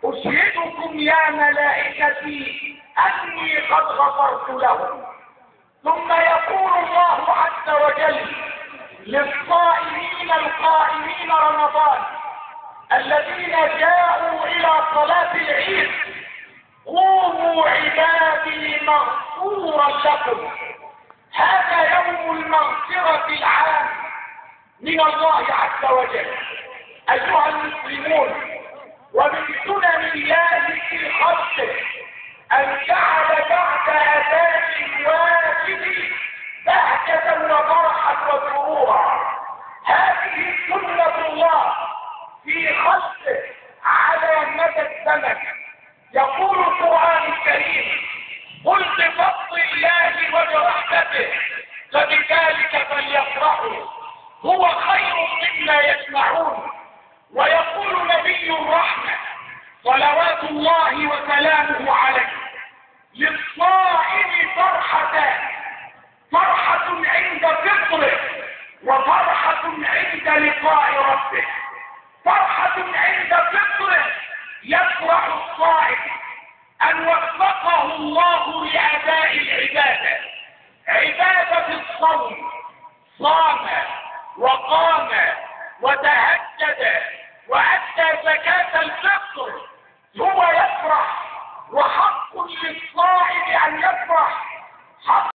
أشهدكم يا ملائكتي أني قد غفرت لهم. ثم يقول الله عز وجل للصائمين القائمين رمضان الذين جاءوا إلى صلاة العيد: قوموا عبادي مغفورا لكم. هذا يوم المغفرة العام من الله عز وجل. أيها المسلمون، ومن سنن الله في خلقه أن جعل بعد أذان الواجب بهجة وفرحا وسرورا. هذه سنة الله في خلقه على مدى الزمن. يقول القرآن الكريم: قل بفضل الله وبرحمته فبذلك فليفرحوا هو خير مما يجمعون. ويقول نبي الرحمة صلوات الله وسلامه عليه: للصائم فرحتان: فرحة عند فطره وفرحة عند لقاء ربه.